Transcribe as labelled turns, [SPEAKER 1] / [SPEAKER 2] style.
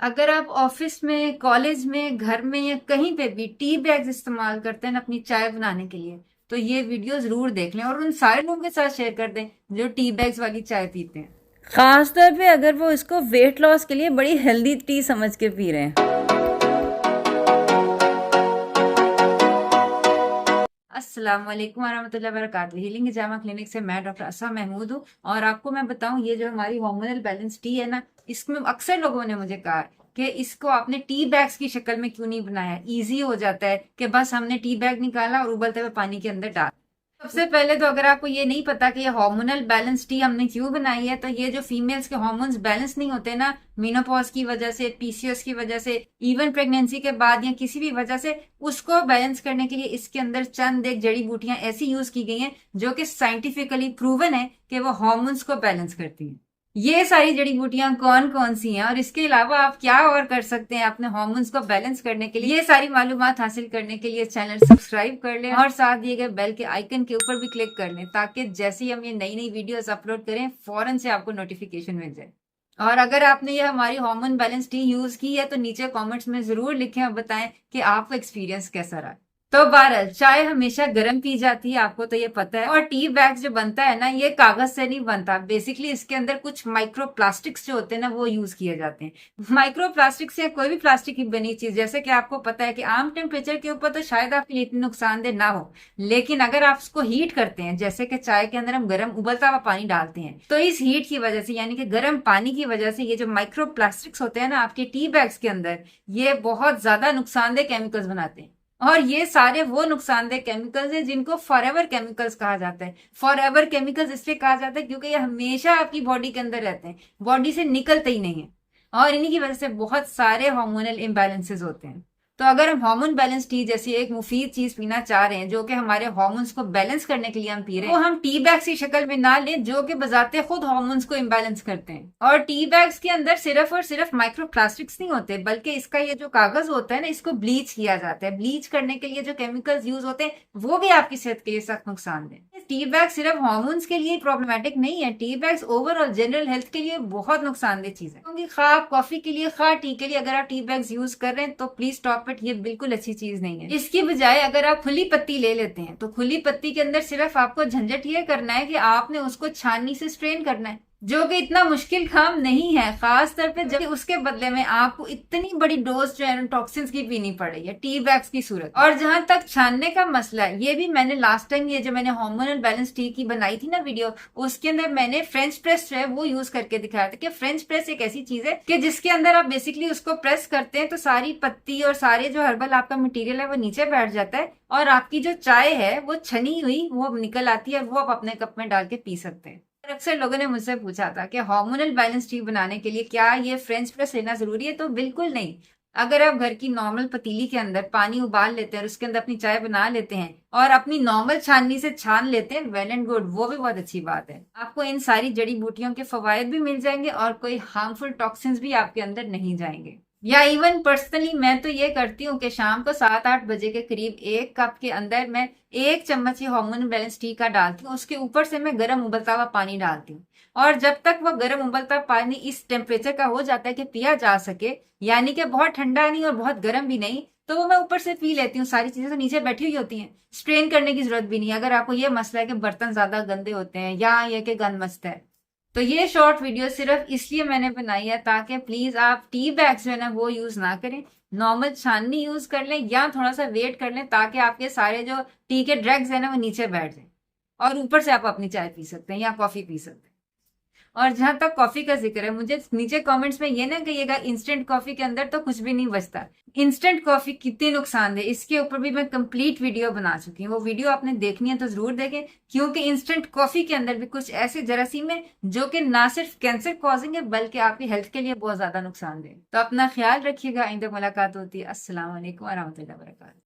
[SPEAKER 1] अगर आप ऑफिस में, कॉलेज में, घर में या कहीं पे भी टी बैग्स इस्तेमाल करते हैं ना अपनी चाय बनाने के लिए, तो ये वीडियो जरूर देख लें और उन सारे लोगों के साथ शेयर कर दें जो टी बैग्स वाली चाय पीते हैं।
[SPEAKER 2] खास तौर पे अगर वो इसको वेट लॉस के लिए बड़ी हेल्दी टी समझ के पी रहे हैं।
[SPEAKER 1] अस्सलाम वालेकुम वरहमतुल्लाहि वबरकातुहू। हीलिंग जामा क्लिनिक से मैं डॉक्टर असमा महमूद हूँ और आपको मैं बताऊं, ये जो हमारी हार्मोनल बैलेंस टी है ना, इसमें अक्सर लोगों ने मुझे कहा कि इसको आपने टी बैग्स की शक्ल में क्यों नहीं बनाया। इजी हो जाता है कि बस हमने टी बैग निकाला और उबलते हुए पानी के अंदर डाल। सबसे पहले तो अगर आपको ये नहीं पता कि ये हार्मोनल बैलेंस टी हमने क्यों बनाई है, तो ये जो फीमेल्स के हार्मोन्स बैलेंस नहीं होते ना, मेनोपॉज की वजह से, पीसीओएस की वजह से, इवन प्रेगनेंसी के बाद या किसी भी वजह से, उसको बैलेंस करने के लिए इसके अंदर चंद एक जड़ी बूटियां ऐसी यूज की गई हैं जो कि साइंटिफिकली प्रूवन है कि वो हार्मोन्स को बैलेंस करती हैं। ये सारी जड़ी बूटियां कौन कौन सी हैं और इसके अलावा आप क्या और कर सकते हैं अपने हार्मोन्स को बैलेंस करने के लिए, ये सारी मालूमात हासिल करने के लिए चैनल सब्सक्राइब कर लें और साथ दिए गए बेल के आइकन के ऊपर भी क्लिक कर लें ताकि जैसे ही हम ये नई नई वीडियोस अपलोड करें फौरन से आपको नोटिफिकेशन मिल जाए। और अगर आपने ये हमारी हार्मोन बैलेंस टी यूज की है तो नीचे कमेंट्स में जरूर लिखें और बताएं कि आपका एक्सपीरियंस कैसा रहा। तो बहरहाल, चाय हमेशा गर्म पी जाती है, आपको तो ये पता है। और टी बैग जो बनता है ना, ये कागज से नहीं बनता। बेसिकली इसके अंदर कुछ माइक्रो प्लास्टिक्स जो होते हैं ना, वो यूज किए जाते हैं। माइक्रो प्लास्टिक्स या कोई भी प्लास्टिक की बनी चीज, जैसे कि आपको पता है कि आम टेम्परेचर के ऊपर तो शायद आपके लिए इतनी नुकसानदेह ना हो, लेकिन अगर आप उसको हीट करते हैं, जैसे कि चाय के अंदर हम गर्म उबलता हुआ पानी डालते हैं, तो इस हीट की वजह से, यानी कि गर्म पानी की वजह से, ये जो माइक्रो प्लास्टिक्स होते हैं ना आपके टी बैग्स के अंदर, ये बहुत ज्यादा नुकसानदेह केमिकल्स बनाते हैं। और ये सारे वो नुकसानदेह केमिकल्स हैं जिनको फॉरएवर केमिकल्स कहा जाता है। फॉरएवर केमिकल्स इसलिए कहा जाता है क्योंकि ये हमेशा आपकी बॉडी के अंदर रहते हैं, बॉडी से निकलते ही नहीं है, और इन्हीं की वजह से बहुत सारे हार्मोनल इम्बैलेंसेस होते हैं। तो अगर हम हार्मोन बैलेंस टी जैसी एक मुफीद चीज पीना चाह रहे हैं जो कि हमारे हार्मोन्स को बैलेंस करने के लिए हम पी रहे हैं, वो हम टी बैग्स की शक्ल में ना लें जो कि बजाते खुद हार्मोन्स को इम्बैलेंस करते हैं। और टी बैग्स के अंदर सिर्फ और सिर्फ माइक्रो प्लास्टिक्स नहीं होते, बल्कि इसका ये जो कागज होता है ना, इसको ब्लीच किया जाता है। ब्लीच करने के लिए जो केमिकल्स यूज होते हैं वो भी आपकी सेहत के लिए सख्त नुकसानदेह। टी बैग सिर्फ हार्मोन्स के लिए प्रॉब्लमेटिक नहीं है, tea bags overall general health के लिए बहुत नुकसानदेह चीज है। क्योंकि खा कॉफी के लिए, खा टी के लिए अगर आप टी बैग्स यूज कर रहे हैं तो प्लीज स्टॉप इट, ये बिल्कुल अच्छी चीज नहीं है। इसकी बजाय अगर आप खुली पत्ती ले लेते हैं तो खुली पत्ती के अंदर सिर्फ आपको झंझट ये करना है कि आपने उसको छाननी से स्ट्रेन करना है, जो कि इतना मुश्किल काम नहीं है, खास तौर पे जब उसके बदले में आपको इतनी बड़ी डोज जो है टॉक्सिन्स की पीनी पड़ रही है टी बैग्स की सूरत। और जहां तक छानने का मसला है, ये भी मैंने लास्ट टाइम ये जो मैंने हार्मोनल बैलेंस टी की बनाई थी ना वीडियो, उसके अंदर मैंने फ्रेंच प्रेस जो है वो यूज करके दिखाया था कि फ्रेंच प्रेस एक ऐसी चीज है कि जिसके अंदर आप बेसिकली उसको प्रेस करते हैं तो सारी पत्ती और सारे जो हर्बल आपका मटीरियल है वो नीचे बैठ जाता है और आपकी जो चाय है वो छनी हुई वो निकल आती है और वो आप अपने कप में डाल के पी सकते हैं। अक्सर लोगों ने मुझसे पूछा था कि हार्मोनल बैलेंस टी बनाने के लिए क्या ये फ्रेंच प्रेस लेना जरूरी है, तो बिल्कुल नहीं। अगर आप घर की नॉर्मल पतीली के अंदर पानी उबाल लेते हैं और उसके अंदर अपनी चाय बना लेते हैं और अपनी नॉर्मल छाननी से छान लेते हैं, वेल एंड गुड, वो भी बहुत अच्छी बात है। आपको इन सारी जड़ी बूटियों के फवायद भी मिल जाएंगे और कोई हार्मफुल टॉक्सिन्स भी आपके अंदर नहीं जाएंगे। या इवन पर्सनली मैं तो ये करती हूँ कि शाम को 7-8 बजे के करीब एक कप के अंदर मैं 1 चम्मच ही हार्मोन बैलेंस टी का डालती हूँ, उसके ऊपर से मैं गर्म उबलता हुआ पानी डालती हूँ। और जब तक वो गर्म उबलता पानी इस टेम्परेचर का हो जाता है कि पिया जा सके, यानी कि बहुत ठंडा नहीं और बहुत गर्म भी नहीं, तो वो मैं ऊपर से पी लेती हूँ। सारी चीजें तो नीचे बैठी हुई होती हैं, स्ट्रेन करने की जरूरत भी नहीं है। अगर आपको ये मसला है कि बर्तन ज्यादा गंदे होते हैं या ये कि गंद मस्त है, तो ये शॉर्ट वीडियो सिर्फ इसलिए मैंने बनाई है ताकि प्लीज आप टी बैग्स जो है ना वो यूज ना करें, नॉर्मल छाननी यूज कर लें या थोड़ा सा वेट कर लें ताकि आपके सारे जो टी के ड्रग्स है ना वो नीचे बैठ जाए और ऊपर से आप अपनी चाय पी सकते हैं या कॉफी पी सकते हैं। और जहां तक कॉफी का जिक्र है, मुझे नीचे कमेंट्स में ये ना कहिएगा इंस्टेंट कॉफी के अंदर तो कुछ भी नहीं बचता। इंस्टेंट कॉफी कितनी नुकसानदेह, इसके ऊपर भी मैं कंप्लीट वीडियो बना चुकी हूँ। वो वीडियो आपने देखनी है तो जरूर देखें, क्योंकि इंस्टेंट कॉफी के अंदर भी कुछ ऐसे जरासीम है जो कि ना सिर्फ कैंसर कॉजिंग है बल्कि आपकी हेल्थ के लिए बहुत ज्यादा नुकसानदेह। तो अपना ख्याल रखिएगा, आइंदा मुलाकात होती है। अस्सलाम वालेकुम वरहमतुल्लाहि वबरकातुहू।